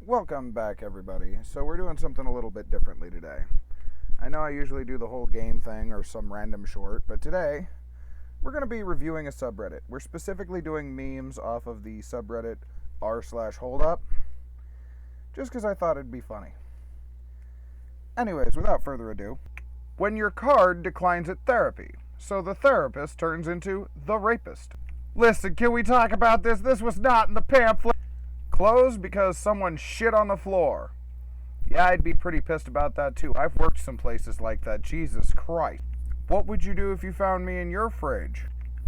Welcome back, everybody. So we're doing something a little bit differently today. I know I usually do the whole game thing or some random short, but today we're going to be reviewing a subreddit. We're specifically doing memes off of the subreddit r/holdup, just because I thought it'd be funny. Anyways, without further ado, when your card declines at therapy, so the therapist turns into the rapist. Listen, can we talk about this? This was not in the pamphlet. Closed because someone shit on the floor. Yeah, I'd be pretty pissed about that too. I've worked some places like that. Jesus Christ. What would you do if you found me in your fridge?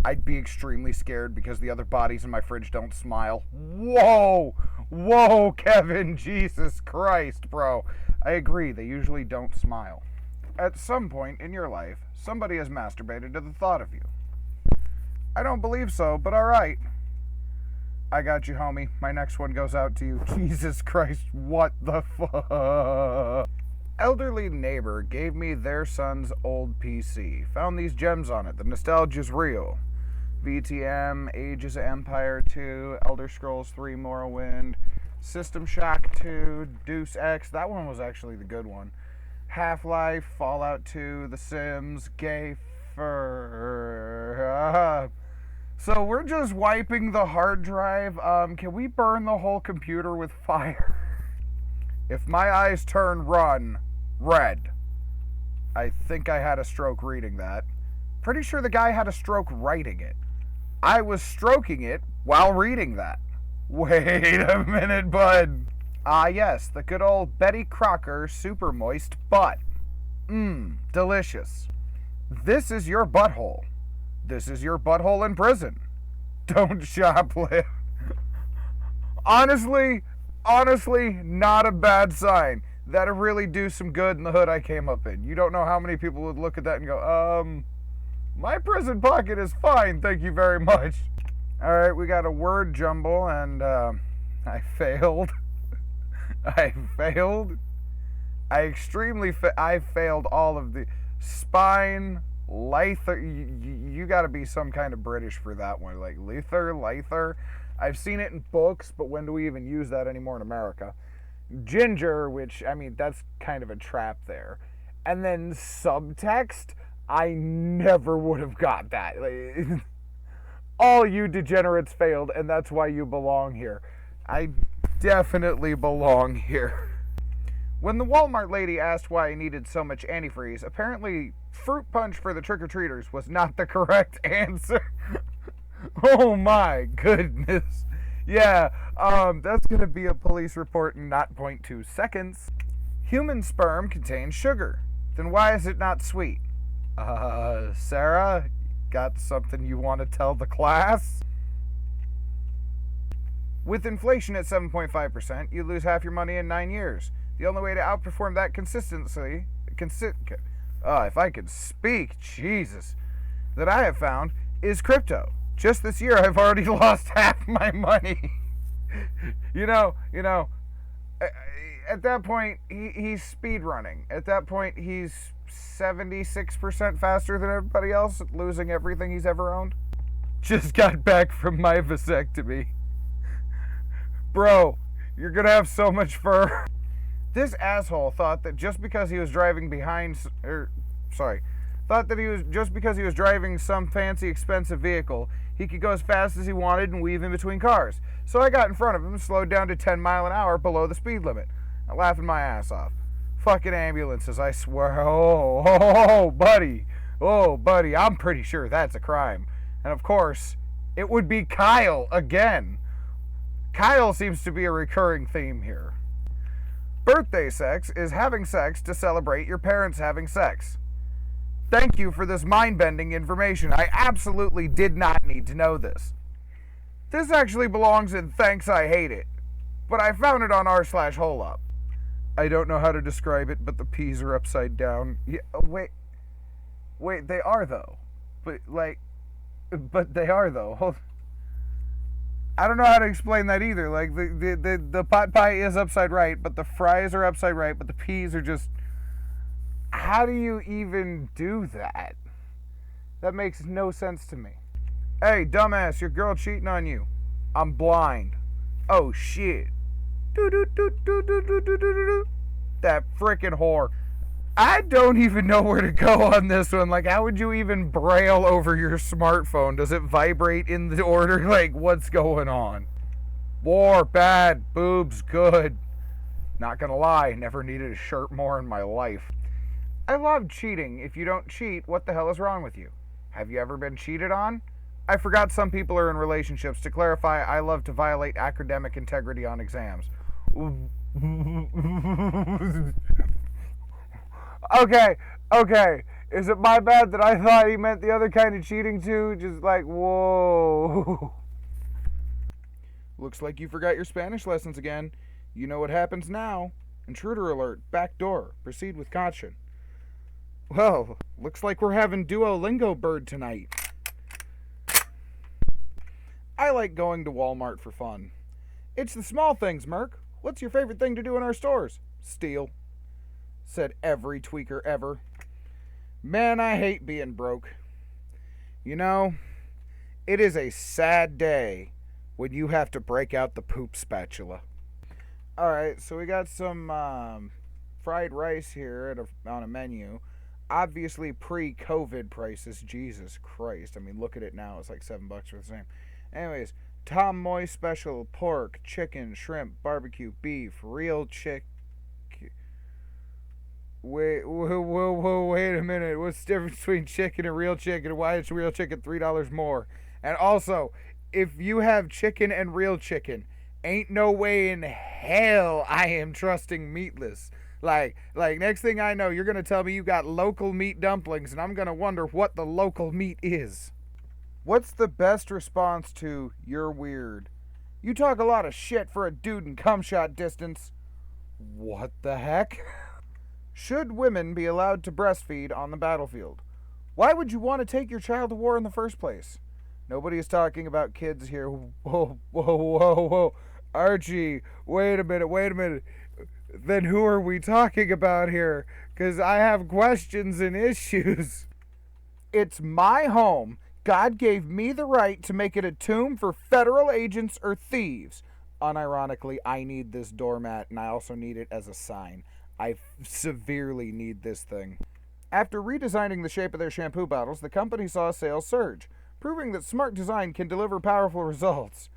I'd be extremely scared because the other bodies in my fridge don't smile. Whoa! Whoa, Kevin! Jesus Christ, bro. I agree, they usually don't smile. At some point in your life, somebody has masturbated to the thought of you. I don't believe so, but alright. I got you, homie. My next one goes out to you. Jesus Christ, what the fuck? Elderly neighbor gave me their son's old PC. Found these gems on it. The nostalgia's real. VTM, Ages of Empire 2, Elder Scrolls 3 Morrowind, System Shock 2, Deus Ex. That one was actually the good one. Half-Life, Fallout 2, The Sims, Gay Fur. So we're just wiping the hard drive. Can we burn the whole computer with fire? If my eyes turn red. I think I had a stroke reading that. Pretty sure the guy had a stroke writing it. I was stroking it while reading that. Wait a minute, bud. Ah, yes, the good old Betty Crocker super moist butt. Delicious. This is your butthole. This is your butthole in prison. Don't shoplift. Honestly, not a bad sign. That'll really do some good in the hood I came up in. You don't know how many people would look at that and go, my prison pocket is fine, thank you very much. Alright, we got a word jumble, and, I failed. I failed. I failed all of the spine, Lither. You gotta be some kind of British for that one. Like, Lither. I've seen it in books, but when do we even use that anymore in America? Ginger, which, I mean, that's kind of a trap there. And then subtext, I never would have got that. Like, all you degenerates failed, and that's why you belong here. I definitely belong here. When the Walmart lady asked why I needed so much antifreeze, apparently fruit punch for the trick-or-treaters was not the correct answer. Oh my goodness. Yeah, that's gonna be a police report in not 0.2 seconds. Human sperm contains sugar. Then why is it not sweet? Sarah, got something you want to tell the class? With inflation at 7.5%, you lose half your money in 9 years. The only way to outperform that if I could speak, Jesus, that I have found is crypto. Just this year, I've already lost half my money. You know, at that point, he's speed running. At that point, he's 76% faster than everybody else at losing everything he's ever owned. Just got back from my vasectomy. Bro, you're gonna have so much fur. This asshole thought that just because he was driving just because he was driving some fancy expensive vehicle, he could go as fast as he wanted and weave in between cars. So I got in front of him, slowed down to 10 miles an hour below the speed limit. I'm laughing my ass off. Fucking ambulances, I swear. Oh, buddy. Oh, buddy, I'm pretty sure that's a crime. And of course, it would be Kyle again. Kyle seems to be a recurring theme here. Birthday sex is having sex to celebrate your parents having sex. Thank you for this mind-bending information. I absolutely did not need to know this. This actually belongs in Thanks I Hate It, but I found it on r/holdup. I don't know how to describe it, but the P's are upside down. Yeah, wait, they are though. But they are though. I don't know how to explain that either. Like, the pot pie is upside right, but the fries are upside right, but the peas are just... How do you even do that? That makes no sense to me. Hey, dumbass, your girl cheating on you. I'm blind. Oh, shit. That frickin' whore. I don't even know where to go on this one. Like, how would you even braille over your smartphone? Does it vibrate in the order? Like, what's going on? War, bad. Boobs, good. Not gonna lie, never needed a shirt more in my life. I love cheating. If you don't cheat, what the hell is wrong with you? Have you ever been cheated on? I forgot some people are in relationships. To clarify, I love to violate academic integrity on exams. Okay. Is it my bad that I thought he meant the other kind of cheating too? Just like, whoa. Looks like you forgot your Spanish lessons again. You know what happens now. Intruder alert, back door. Proceed with caution. Well, looks like we're having Duolingo bird tonight. I like going to Walmart for fun. It's the small things, Merc. What's your favorite thing to do in our stores? Steal. Said every tweaker ever. Man, I hate being broke. You know, it is a sad day when you have to break out the poop spatula. Alright, so we got some fried rice here on a menu. Obviously pre-COVID prices. Jesus Christ. I mean, look at it now. It's like $7 for the same. Anyways, Tom Moy special, pork, chicken, shrimp, barbecue, beef, real chicken. Wait a minute. What's the difference between chicken and real chicken? And why is real chicken $3 more? And also, if you have chicken and real chicken, ain't no way in hell I am trusting meatless. Like next thing I know, you're going to tell me you got local meat dumplings, and I'm going to wonder what the local meat is. What's the best response to "you're weird"? You talk a lot of shit for a dude in cum shot distance. What the heck? Should women be allowed to breastfeed on the battlefield? Why would you want to take your child to war in the first place? Nobody is talking about kids here. Whoa. Archie, wait a minute. Then who are we talking about here? Because I have questions and issues. It's my home. God gave me the right to make it a tomb for federal agents or thieves. Unironically, I need this doormat, and I also need it as a sign. I severely need this thing. After redesigning the shape of their shampoo bottles, the company saw sales surge, proving that smart design can deliver powerful results.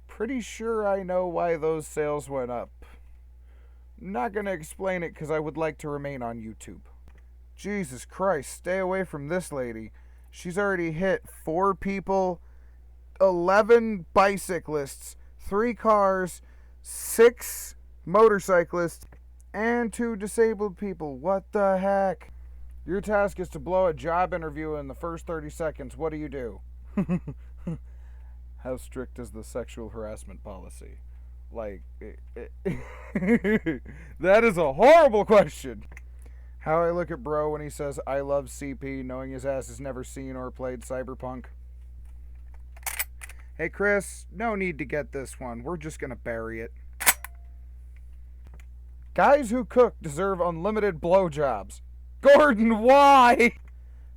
Pretty sure I know why those sales went up. Not gonna explain it because I would like to remain on YouTube. Jesus Christ, stay away from this lady. She's already hit 4 people, 11 bicyclists, 3 cars, 6 motorcyclists, and 2 disabled people. What the heck? Your task is to blow a job interview in the first 30 seconds. What do you do? How strict is the sexual harassment policy? That is a horrible question. How I look at bro when he says I love CP, knowing his ass has never seen or played Cyberpunk. Hey Chris, no need to get this one. We're just gonna bury it. Guys who cook deserve unlimited blowjobs. Gordon, why?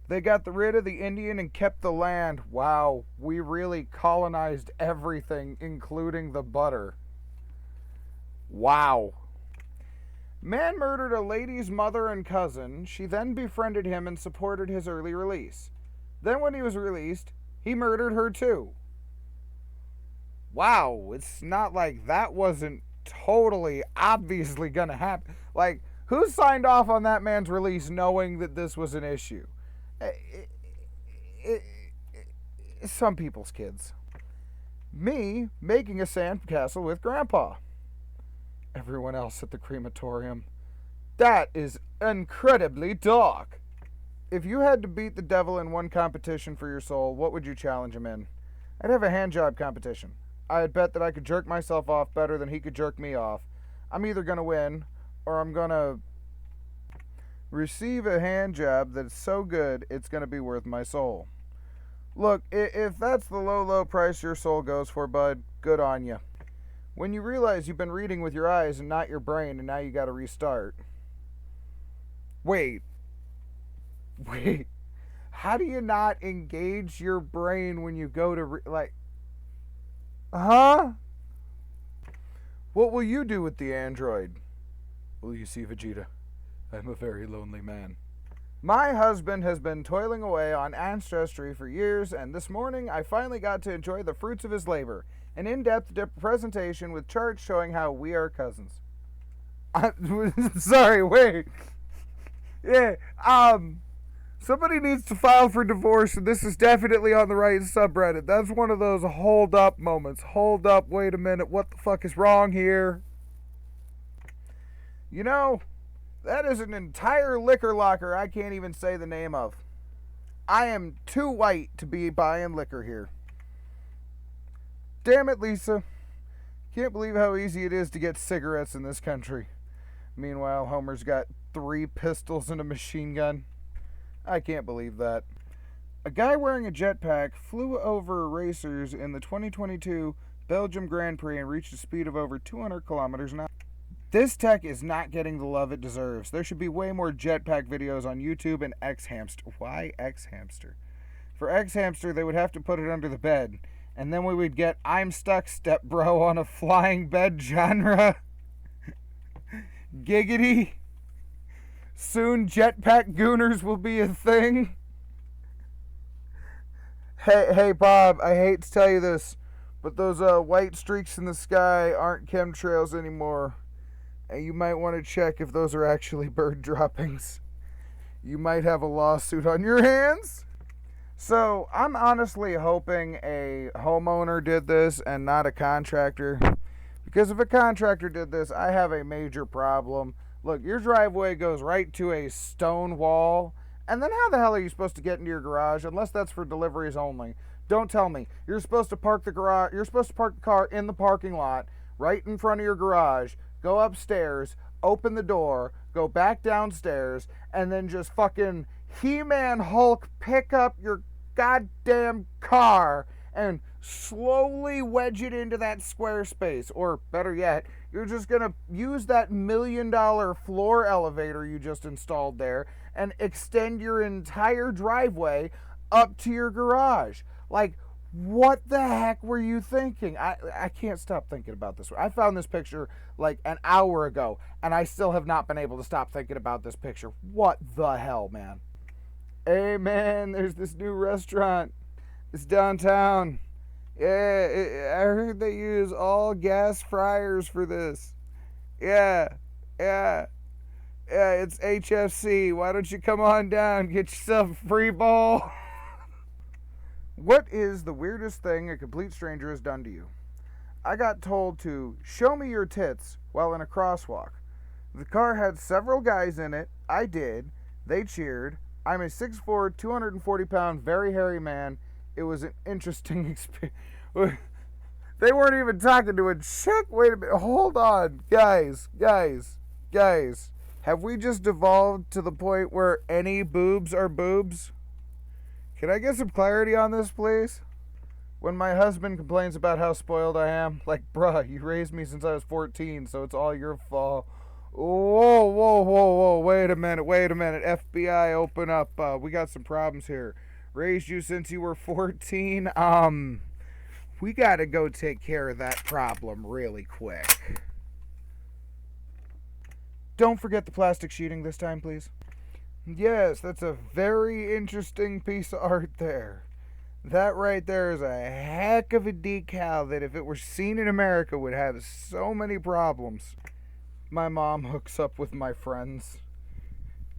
They got rid of the Indian and kept the land. Wow, we really colonized everything, including the butter. Wow. Man murdered a lady's mother and cousin. She then befriended him and supported his early release. Then when he was released, he murdered her too. Wow, it's not like that wasn't totally obviously gonna happen. Like, who signed off on that man's release knowing that this was an issue? Some people's kids. Me making a sandcastle with Grandpa. Everyone else at the crematorium. That is incredibly dark. If you had to beat the devil in one competition for your soul, what would you challenge him in? I'd have a handjob competition. I'd bet that I could jerk myself off better than he could jerk me off. I'm either going to win, or I'm going to receive a handjob that's so good it's going to be worth my soul. Look, if that's the low price your soul goes for, bud, good on you. When you realize you've been reading with your eyes and not your brain, and now you got to restart. Wait. How do you not engage your brain when you go to huh? What will you do with the android? Well, you see, Vegeta, I'm a very lonely man. My husband has been toiling away on Ancestry for years, and this morning I finally got to enjoy the fruits of his labor. An in-depth presentation with charts showing how we are cousins. Sorry, wait. Yeah, somebody needs to file for divorce, and this is definitely on the right subreddit. That's one of those hold up moments. Hold up, wait a minute, what the fuck is wrong here? You know, that is an entire liquor locker I can't even say the name of. I am too white to be buying liquor here. Damn it, Lisa. Can't believe how easy it is to get cigarettes in this country. Meanwhile, Homer's got 3 pistols and a machine gun. I can't believe that. A guy wearing a jetpack flew over racers in the 2022 Belgium Grand Prix and reached a speed of over 200 kilometers an hour. This tech is not getting the love it deserves. There should be way more jetpack videos on YouTube and X-Hamster. Why X-Hamster? For X-Hamster, they would have to put it under the bed. And then we would get I'm Stuck Step Bro on a flying bed genre. Giggity. Soon jetpack gooners will be a thing. Hey Bob, I hate to tell you this, but those white streaks in the sky aren't chemtrails anymore. And you might want to check if those are actually bird droppings. You might have a lawsuit on your hands. So I'm honestly hoping a homeowner did this and not a contractor. Because if a contractor did this, I have a major problem. Look, your driveway goes right to a stone wall. And then how the hell are you supposed to get into your garage unless that's for deliveries only? Don't tell me. You're supposed to park the car in the parking lot right in front of your garage, go upstairs, open the door, go back downstairs, and then just fucking He-Man Hulk pick up your goddamn car and slowly wedge it into that square space. Or better yet, you're just gonna use that $1 million floor elevator you just installed there and extend your entire driveway up to your garage. Like, what the heck were you thinking? I can't stop thinking about this. I found this picture like an hour ago, and I still have not been able to stop thinking about this picture. What the hell, man? Hey, man, there's this new restaurant. It's downtown. Yeah, I heard they use all gas fryers for this. Yeah, it's HFC. Why don't you come on down, get yourself a free bowl? What is the weirdest thing a complete stranger has done to you? I got told to show me your tits while in a crosswalk. The car had several guys in it. I did. They cheered. I'm a 6'4", 240-pound, very hairy man. It was an interesting experience. They weren't even talking to a chick. Wait a minute. Hold on. Guys. Have we just devolved to the point where any boobs are boobs? Can I get some clarity on this, please? When my husband complains about how spoiled I am, like, bruh, you raised me since I was 14, so it's all your fault. Whoa, wait a minute, FBI, open up, we got some problems here. Raised you since you were 14, we gotta go take care of that problem really quick. Don't forget the plastic sheeting this time, please. Yes, that's a very interesting piece of art there. That right there is a heck of a decal that if it were seen in America would have so many problems. My mom hooks up with my friends.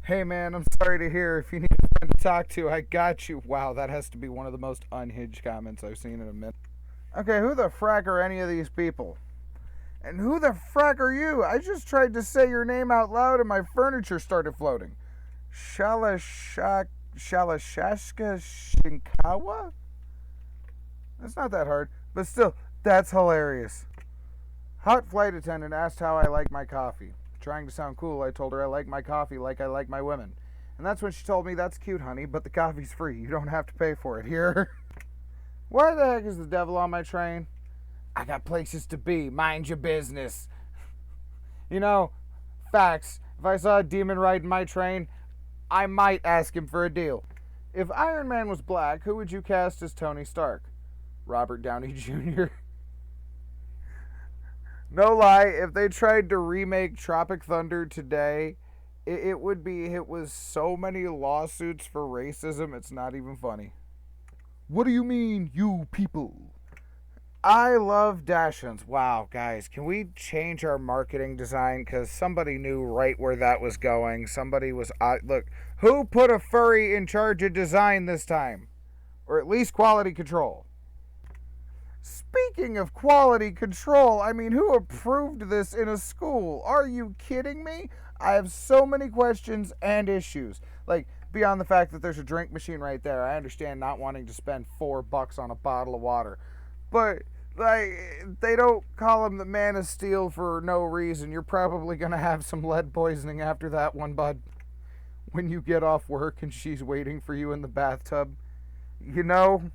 Hey man, I'm sorry to hear. If you need a friend to talk to, I got you. Wow, that has to be one of the most unhinged comments I've seen in a minute. Okay, who the frack are any of these people? And who the frack are you? I just tried to say your name out loud and my furniture started floating. Shalashashka Shinkawa? That's not that hard, but still, that's hilarious. Hot flight attendant asked how I like my coffee. Trying to sound cool, I told her I like my coffee like I like my women. And that's when she told me, that's cute, honey, but the coffee's free. You don't have to pay for it here. Why the heck is the devil on my train? I got places to be. Mind your business. You know, facts. If I saw a demon riding my train, I might ask him for a deal. If Iron Man was black, who would you cast as Tony Stark? Robert Downey Jr. No lie, if they tried to remake Tropic Thunder today, it would be hit with so many lawsuits for racism, it's not even funny. What do you mean, you people? I love Dachshunds. Wow, guys, can we change our marketing design? Because somebody knew right where that was going. Somebody was. Look, who put a furry in charge of design this time? Or at least quality control? Speaking of quality control, I mean, who approved this in a school? Are you kidding me? I have so many questions and issues. Like, beyond the fact that there's a drink machine right there, I understand not wanting to spend $4 on a bottle of water. But, like, they don't call him the Man of Steel for no reason. You're probably going to have some lead poisoning after that one, bud. When you get off work and she's waiting for you in the bathtub. You know,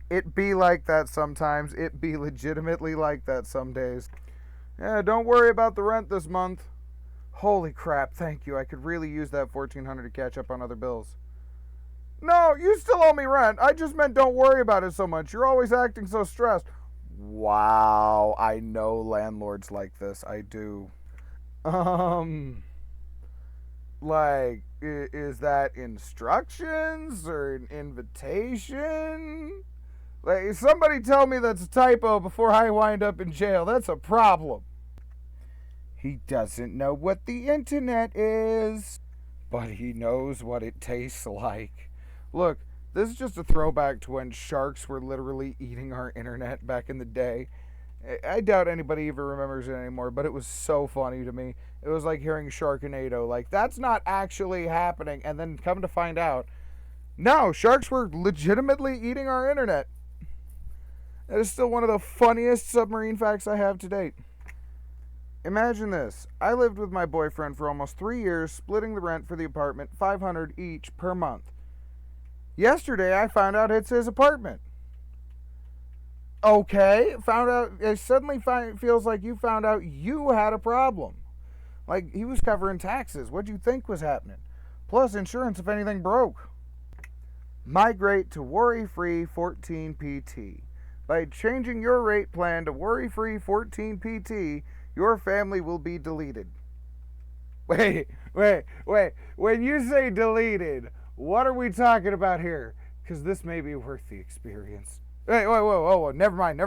it be like that sometimes. It be legitimately like that some days. Yeah, don't worry about the rent this month. Holy crap, thank you. I could really use that $1,400 to catch up on other bills. No, you still owe me rent. I just meant don't worry about it so much. You're always acting so stressed. Wow, I know landlords like this. I do. Like, is that instructions or an invitation? Like, somebody tell me that's a typo before I wind up in jail. That's a problem. He doesn't know what the internet is, but he knows what it tastes like. Look, this is just a throwback to when sharks were literally eating our internet back in the day. I doubt anybody even remembers it anymore, but it was so funny to me. It was like hearing Sharknado. Like, that's not actually happening. And then come to find out, no, sharks were legitimately eating our internet. That is still one of the funniest submarine facts I have to date. Imagine this. I lived with my boyfriend for almost 3 years, splitting the rent for the apartment, $500 each per month. Yesterday, I found out it's his apartment. Okay, found out. It suddenly feels like you found out you had a problem. Like, he was covering taxes. What'd you think was happening? Plus insurance if anything broke. Migrate to worry-free 14PT. By changing your rate plan to worry-free 14PT, your family will be deleted. Wait. When you say deleted, what are we talking about here? Because this may be worth the experience. Hey, whoa, never mind.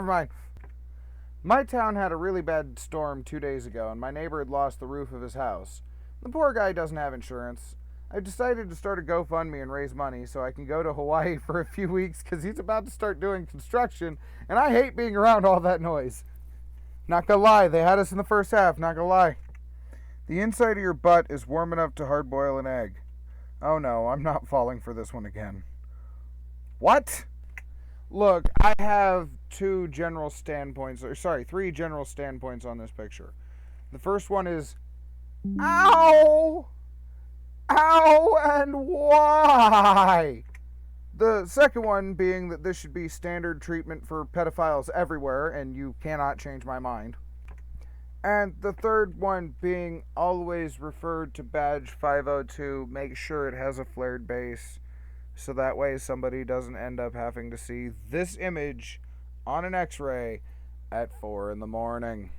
My town had a really bad storm 2 days ago, and my neighbor had lost the roof of his house. The poor guy doesn't have insurance. I decided to start a GoFundMe and raise money so I can go to Hawaii for a few weeks because he's about to start doing construction, and I hate being around all that noise. Not gonna lie, they had us in the first half, not gonna lie. The inside of your butt is warm enough to hard boil an egg. Oh no, I'm not falling for this one again. What? Look, I have three general standpoints on this picture. The first one is, ow! Ow, and why? The second one being that this should be standard treatment for pedophiles everywhere, and you cannot change my mind. And the third one being always referred to badge 502, make sure it has a flared base, so that way somebody doesn't end up having to see this image on an x-ray at 4 in the morning.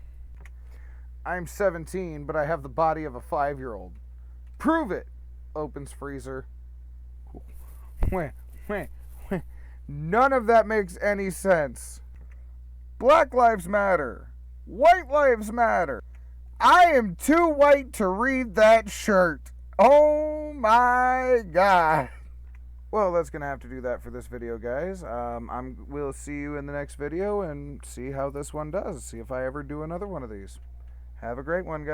I'm 17, but I have the body of a 5-year-old. Prove it! Opens freezer. None of that makes any sense. Black lives matter. White lives matter. I am too white to read that shirt. Oh my God. Well, that's going to have to do that for this video, guys. We'll see you in the next video and see how this one does. See if I ever do another one of these. Have a great one, guys.